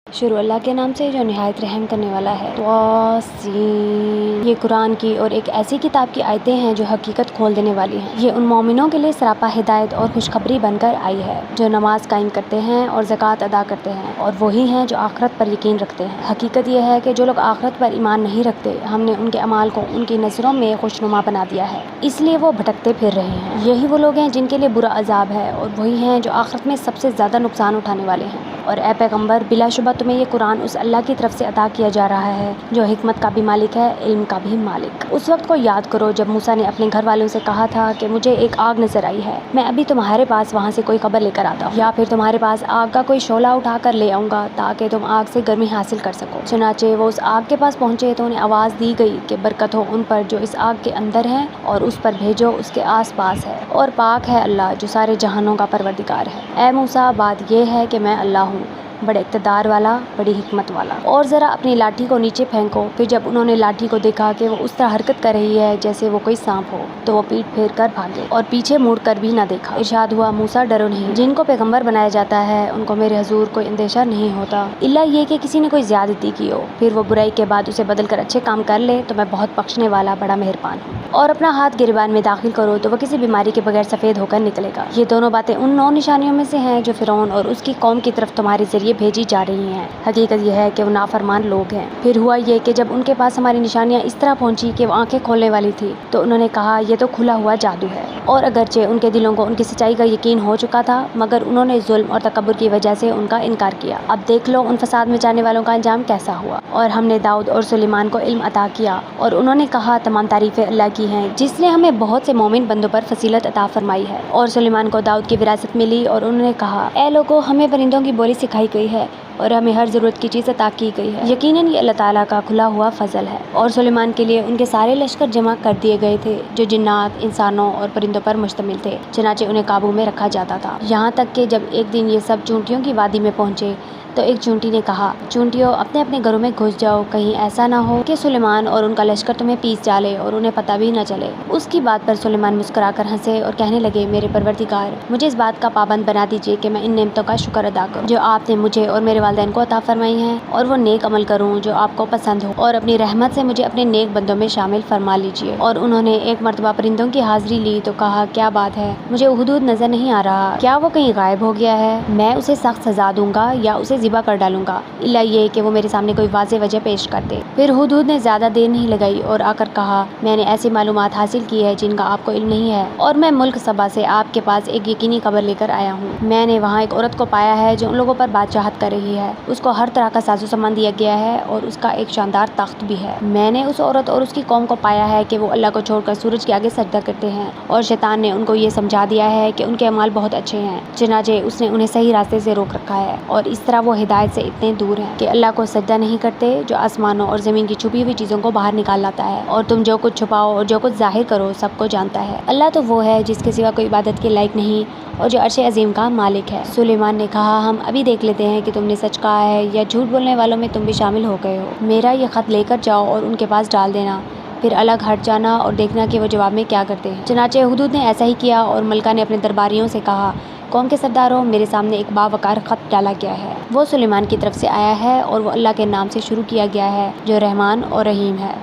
شروع اللہ کے نام سے جو نہایت رحم کرنے والا ہے۔ طاسین، یہ قرآن کی اور ایک ایسی کتاب کی آیتیں ہیں جو حقیقت کھول دینے والی ہیں۔ یہ ان مومنوں کے لیے سراپا ہدایت اور خوشخبری بن کر آئی ہے جو نماز قائم کرتے ہیں اور زکوٰۃ ادا کرتے ہیں، اور وہی ہیں جو آخرت پر یقین رکھتے ہیں۔ حقیقت یہ ہے کہ جو لوگ آخرت پر ایمان نہیں رکھتے، ہم نے ان کے اعمال کو ان کی نظروں میں خوشنما بنا دیا ہے، اس لیے وہ بھٹکتے پھر رہے ہیں۔ یہی وہ لوگ ہیں جن کے لیے برا عذاب ہے، اور وہی ہیں جو آخرت میں سب سے زیادہ نقصان اٹھانے والے ہیں۔ اور اے پیغمبر، بلا شبہ تمہیں یہ قرآن اس اللہ کی طرف سے عطا کیا جا رہا ہے جو حکمت کا بھی مالک ہے، علم کا بھی مالک۔ اس وقت کو یاد کرو جب موسیٰ نے اپنے گھر والوں سے کہا تھا کہ مجھے ایک آگ نظر آئی ہے، میں ابھی تمہارے پاس وہاں سے کوئی خبر لے کر آتا ہوں، یا پھر تمہارے پاس آگ کا کوئی شعلہ اٹھا کر لے آؤں گا تاکہ تم آگ سے گرمی حاصل کر سکو۔ چنانچہ وہ اس آگ کے پاس پہنچے تو انہیں آواز دی گئی کہ برکت ہو ان پر جو اس آگ کے اندر ہیں، اور اس پر بھیجو اس کے آس پاس ہے، اور پاک ہے اللہ جو سارے جہانوں کا پروردگار ہے۔ اے موسیٰ، بات یہ ہے کہ میں اللہ ہوں، بڑے اقتدار والا، بڑی حکمت والا۔ اور ذرا اپنی لاٹھی کو نیچے پھینکو۔ پھر جب انہوں نے لاٹھی کو دیکھا کہ وہ اس طرح حرکت کر رہی ہے جیسے وہ کوئی سانپ ہو، تو وہ پیٹ پھیر کر بھاگے اور پیچھے مڑ کر بھی نہ دیکھا۔ ارشاد ہوا، موسیٰ ڈرو نہیں، جن کو پیغمبر بنایا جاتا ہے ان کو میرے حضور کوئی اندیشہ نہیں ہوتا، الا یہ کہ کسی نے کوئی زیادتی کی ہو، پھر وہ برائی کے بعد اسے بدل کر اچھے کام کر لے تو میں بہت بخشنے والا، بڑا مہربان ہوں۔ اور اپنا ہاتھ گریبان میں داخل کرو تو وہ کسی بیماری کے بغیر سفید ہو کر نکلے گا۔ یہ دونوں باتیں ان 9 نشانیوں میں سے ہیں جو فرعون اور اس کی قوم کی طرف تمہارے ذریعے بھیجی جا رہی ہیں۔ حقیقت یہ ہے کہ وہ نافرمان لوگ ہیں۔ پھر ہوا یہ کہ جب ان کے پاس ہماری نشانیاں اس طرح پہنچی کہ وہ آنکھیں کھولنے والی تھی، تو انہوں نے کہا یہ تو کھلا ہوا جادو ہے۔ اور اگرچہ ان کے دلوں کو ان کی سچائی کا یقین ہو چکا تھا، مگر انہوں نے ظلم اور تکبر کی وجہ سے ان کا انکار کیا۔ اب دیکھ لو ان فساد مچانے والوں کا انجام کیسا ہوا۔ اور ہم نے داؤد اور سلیمان کو علم عطا کیا، اور انہوں نے کہا تمام تعریفیں اللہ کی ہیں جس نے ہمیں بہت سے مومن بندوں پر فضیلت عطا فرمائی ہے۔ اور سلیمان کو داؤد کی وراثت ملی، اور انہوں نے کہا اے لوگو، ہمیں پرندوں کی بولی سکھائی گئی ہے اور ہمیں ہر ضرورت کی چیز عطا کی گئی ہے، یقیناً یہ اللہ تعالیٰ کا کھلا ہوا فضل ہے۔ اور سلیمان کے لیے ان کے سارے لشکر جمع کر دیے گئے تھے جو جنات، انسانوں اور پرندوں پر مشتمل تھے، چنانچہ انہیں قابو میں رکھا جاتا تھا، یہاں تک کہ جب ایک دن یہ سب چونٹیوں کی وادی میں پہنچے تو ایک چونٹی نے کہا، چونٹیوں اپنے اپنے گھروں میں گھس جاؤ، کہیں ایسا نہ ہو کہ سلیمان اور ان کا لشکر تمہیں پیس ڈالے اور انہیں پتہ بھی نہ چلے۔ اس کی بات پر سلیمان مسکرا کر ہنسے اور کہنے لگے، میرے پروردگار، مجھے اس بات کا پابند بنا دیجیے کہ میں ان نعمتوں کا شکر ادا کروں جو آپ نے مجھے اور میرے والدین کو عطا فرمائی ہیں، اور وہ نیک عمل کروں جو آپ کو پسند ہو، اور اپنی رحمت سے مجھے اپنے نیک بندوں میں شامل فرما لیجیے۔ اور انہوں نے ایک مرتبہ پرندوں کی حاضری لی تو کہا، کیا بات ہے، مجھے ہدہد نظر نہیں آ رہا، کیا وہ کہیں غائب ہو گیا ہے؟ میں اسے سخت سزا دوں گا یا اسے ذبح کر ڈالوں گا، الا یہ کہ وہ میرے سامنے کوئی واضح وجہ پیش کر دے۔ پھر ہدہد نے زیادہ دیر نہیں لگائی اور آ کر کہا، میں نے ایسی معلومات حاصل کی ہے جن کا آپ کو علم نہیں ہے، اور میں ملک سبا سے آپ کے پاس ایک یقینی خبر لے کر آیا ہوں۔ میں نے وہاں ایک عورت کو پایا ہے جو ان لوگوں پر بادشاہت کر رہی ہے، اس کو ہر طرح کا ساز و سامان دیا گیا ہے اور اس کا ایک شاندار تخت بھی ہے۔ میں نے اس عورت اور اس کی قوم کو پایا ہے کہ وہ اللہ کو چھوڑ کر سورج کے آگے سجدہ کرتے ہیں، اور شیطان نے ان کو یہ سمجھا دیا ہے کہ ان کے اعمال بہت اچھے ہیں، چنانچہ اس نے انہیں صحیح راستے سے روک رکھا ہے، اور اس طرح وہ ہدایت سے اتنے دور ہیں کہ اللہ کو سجدہ نہیں کرتے جو آسمانوں اور زمین کی چھپی ہوئی چیزوں کو باہر نکال لاتا ہے، اور تم جو کچھ چھپاؤ اور جو کچھ ظاہر کرو سب کو جانتا ہے۔ اللہ تو وہ ہے جس کے سوا کوئی عبادت کے لائق نہیں، اور جو عرش عظیم کا مالک ہے۔ سلیمان نے کہا، ہم ابھی دیکھ لیتے ہیں کہ تم نے سچ کہا ہے یا جھوٹ بولنے والوں میں تم بھی شامل ہو گئے ہو۔ میرا یہ خط لے کر جاؤ اور ان کے پاس ڈال دینا، پھر الگ ہٹ جانا اور دیکھنا کہ وہ جواب میں کیا کرتے ہیں۔ چنانچہ ہدہد نے ایسا ہی کیا، اور ملکہ نے اپنے درباریوں سے کہا، قوم کے سرداروں، میرے سامنے ایک باوقار خط ڈالا گیا ہے، وہ سلیمان کی طرف سے آیا ہے، اور وہ اللہ کے نام سے شروع کیا گیا ہے جو رحمان اور رحیم ہے۔